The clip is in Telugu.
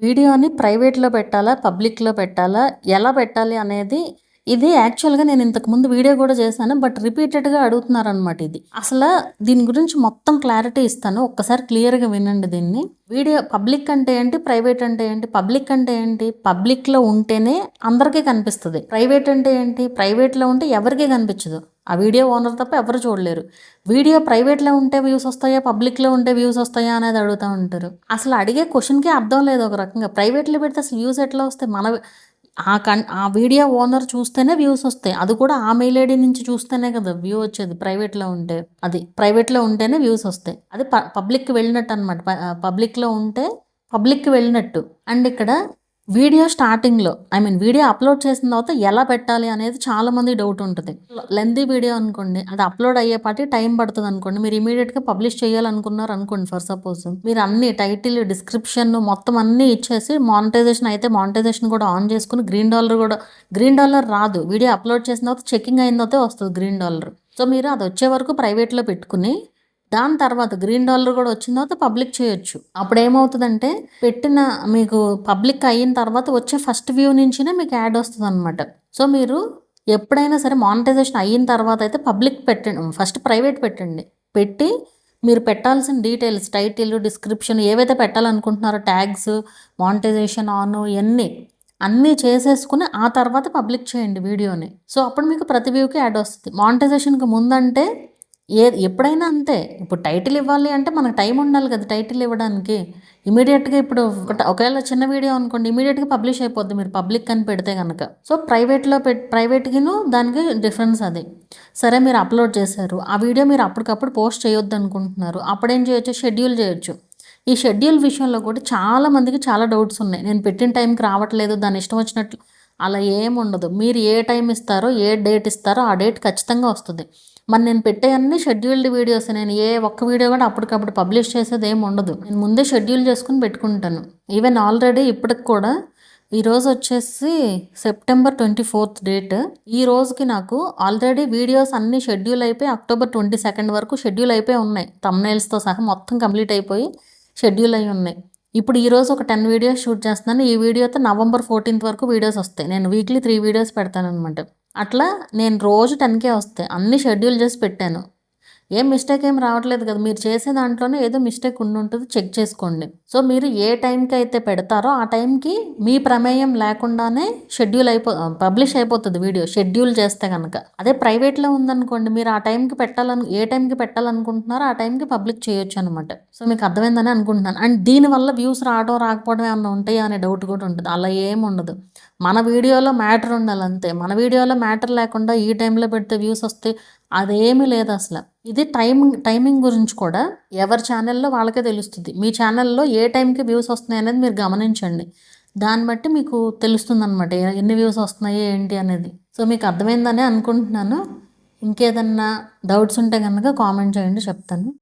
వీడియోని ప్రైవేట్‌లో పెట్టాలా? పబ్లిక్‌లో పెట్టాలా? ఎలా పెట్టాలి అనేది ఇది యాక్చువల్‌గా నేను ఇంతకుముందు వీడియో కూడా చేశాను. బట్ రిపీటెడ్‌గా అడుగుతున్నారనమాట ఇది. దీని గురించి మొత్తం క్లారిటీ ఇస్తాను. ఒక్కసారి క్లియర్‌గా వినండి దీన్ని. వీడియో పబ్లిక్ అంటే ఏంటి? ప్రైవేట్ అంటే ఏంటి? పబ్లిక్ అంటే ఏంటి? పబ్లిక్‌లో ఉంటేనే అందరికీ కనిపిస్తది. ప్రైవేట్ అంటే ఏంటి? ప్రైవేట్‌లో ఉంటే ఎవరికీ కనిపించదు. ఆ వీడియో ఓనర్ తప్ప ఎవరు చూడలేరు. వీడియో ప్రైవేట్‌లో ఉంటే వ్యూస్ వస్తాయా? పబ్లిక్‌లో ఉంటే వ్యూస్ వస్తాయా? అనేది అడుగుతా ఉంటారు. అసలు అడిగే క్వెషన్‌కే అర్థం లేదు ఒక రకంగా. ప్రైవేట్‌లో పెడితే అసలు వ్యూస్ ఎట్లా వస్తాయి? ఆ వీడియో ఓనర్ చూస్తేనే వ్యూస్ వస్తాయి. అది కూడా ఆ మెయిల్ ఐడీ నుంచి చూస్తేనే కదా వ్యూ వచ్చేది ప్రైవేట్‌లో ఉంటే. అది ప్రైవేట్‌లో ఉంటేనే వ్యూస్ వస్తాయి. అది పబ్లిక్‌కి వెళ్ళినట్టు అనమాట. పబ్లిక్‌లో ఉంటే పబ్లిక్‌కి వెళ్ళినట్టు. అండ్ ఇక్కడ వీడియో స్టార్టింగ్‌లో వీడియో అప్లోడ్ చేసిన తర్వాత ఎలా పెట్టాలి అనేది చాలామంది డౌట్ ఉంటుంది. లెంతీ వీడియో అనుకోండి, అది అప్లోడ్ అయ్యేపాటి టైం పడుతుంది అనుకోండి. మీరు ఇమీడియట్‌గా పబ్లిష్ చేయాలనుకున్నారు అనుకోండి ఫర్ సపోజ్. మీరు అన్ని టైటిల్, డిస్క్రిప్షన్ మొత్తం అన్నీ ఇచ్చేసి మానిటైజేషన్ అయితే మానిటైజేషన్ కూడా ఆన్ చేసుకుని గ్రీన్ డాలర్ రాదు. వీడియో అప్లోడ్ చేసిన తర్వాత చెకింగ్ అయిన తర్వాతే వస్తుంది గ్రీన్ డాలర్. సో మీరు అది వచ్చే వరకు ప్రైవేట్‌లో పెట్టుకుని దాని తర్వాత గ్రీన్ డాలర్ కూడా వచ్చిన తర్వాత పబ్లిక్ చేయొచ్చు. అప్పుడు ఏమవుతుందంటే మీకు పబ్లిక్ అయిన తర్వాత వచ్చే ఫస్ట్ వ్యూ నుంచినే మీకు యాడ్ వస్తుంది అనమాట. సో మీరు ఎప్పుడైనా సరే మానిటైజేషన్ అయిన తర్వాత అయితే పబ్లిక్ పెట్టండి, ఫస్ట్ ప్రైవేట్ పెట్టండి. పెట్టి మీరు పెట్టాల్సిన డీటెయిల్స్ టైటిల్, డిస్క్రిప్షన్ ఏవైతే పెట్టాలనుకుంటున్నారో ట్యాగ్స్, మానిటైజేషన్ ఆన్ అన్నీ చేసేసుకుని ఆ తర్వాత పబ్లిక్ చేయండి వీడియోని. సో అప్పుడు మీకు ప్రతి వ్యూకి యాడ్ వస్తుంది. మానిటైజేషన్కి ముందంటే ఎప్పుడైనా అంతే. ఇప్పుడు టైటిల్ ఇవ్వాలి అంటే మనకు టైం ఉండాలి కదా టైటిల్ ఇవ్వడానికి. ఇమీడియట్‌గా ఇప్పుడు ఒకవేళ చిన్న వీడియో అనుకోండి ఇమీడియట్‌గా పబ్లిష్ అయిపోద్ది మీరు పబ్లిక్ అని పెడితే గనక. సో ప్రైవేట్‌కిను దానికి డిఫరెన్స్ అది. సరే మీరు అప్లోడ్ చేశారు. ఆ వీడియో మీరు అప్పటికప్పుడు పోస్ట్ చేయొద్దనుకుంటున్నారు. అప్పుడేం చేయొచ్చు? షెడ్యూల్ చేయొచ్చు. ఈ షెడ్యూల్ విషయంలో కూడా చాలా మందికి చాలా డౌట్స్ ఉన్నాయి. నేను పెట్టిన టైంకి రావట్లేదు, దాని ఇష్టం వచ్చినట్లు అలా ఏముండదు. మీరు ఏ టైం ఇస్తారో, ఏ డేట్ ఇస్తారో ఆ డేట్ ఖచ్చితంగా వస్తుంది. మరి నేను పెట్టే అన్ని షెడ్యూల్డ్ వీడియోస్. నేను ఏ ఒక్క వీడియో కూడా అప్పటికప్పుడు పబ్లిష్ చేసేది ఏమి ఉండదు. నేను ముందే షెడ్యూల్ చేసుకుని పెట్టుకుంటాను. ఈవెన్ ఆల్రెడీ ఇప్పటికి కూడా ఈరోజు వచ్చేసి సెప్టెంబర్ 24th డేట్. ఈ రోజుకి నాకు ఆల్రెడీ వీడియోస్ అన్నీ షెడ్యూల్ అయిపోయి అక్టోబర్ 22nd వరకు షెడ్యూల్ అయిపోయి ఉన్నాయి. థంబ్నెయిల్స్తో సహా మొత్తం కంప్లీట్ అయిపోయి షెడ్యూల్ అయి ఉన్నాయి. ఇప్పుడు ఈరోజు ఒక 10 వీడియోస్ షూట్ చేస్తున్నాను. ఈ వీడియోతో నవంబర్ 14th వరకు వీడియోస్ వస్తాయి. నేను వీక్లీ 3 వీడియోస్ పెడతానమాట. అట్లా నేను రోజు 10K వస్తాయి. అన్నీ షెడ్యూల్ చేసి పెట్టాను. ఏం మిస్టేక్ ఏం రావట్లేదు కదా. మీరు చేసే దాంట్లోనే ఏదో మిస్టేక్ ఉండుంటుంది, చెక్ చేసుకోండి. సో మీరు ఏ టైంకి అయితే పెడతారో ఆ టైంకి మీ ప్రమేయం లేకుండానే పబ్లిష్ అయిపోతుంది వీడియో షెడ్యూల్ చేస్తే కనుక. అదే ప్రైవేట్లో ఉందనుకోండి, మీరు ఆ టైంకి ఏ టైంకి పెట్టాలనుకుంటున్నారో ఆ టైంకి పబ్లిక్ చేయొచ్చు అనమాట. సో మీకు అర్థమైందని అనుకుంటున్నాను. అండ్ దీనివల్ల వ్యూస్ రాకపోవడం ఏమన్నా ఉంటాయా అనే డౌట్ కూడా ఉంటుంది. అలా ఏమి ఉండదు. మన వీడియోలో మ్యాటర్ ఉండాలి అంతే. మన వీడియోలో మ్యాటర్ లేకుండా ఈ టైంలో పెడితే వ్యూస్ వస్తాయి అదేమీ లేదు అసలు. ఇది టైమింగ్ గురించి కూడా ఎవరి ఛానల్లో వాళ్ళకే తెలుస్తుంది. మీ ఛానల్లో ఏ టైంకి వ్యూస్ వస్తున్నాయి అనేది మీరు గమనించండి. దాన్ని బట్టి మీకు తెలుస్తుంది అనమాట ఎన్ని వ్యూస్ వస్తున్నాయి ఏంటి అనేది. సో మీకు అర్థమైందనే అనుకుంటున్నాను. ఇంకేదన్నా డౌట్స్ ఉంటే కనుక కామెంట్ చేయండి, చెప్తాను.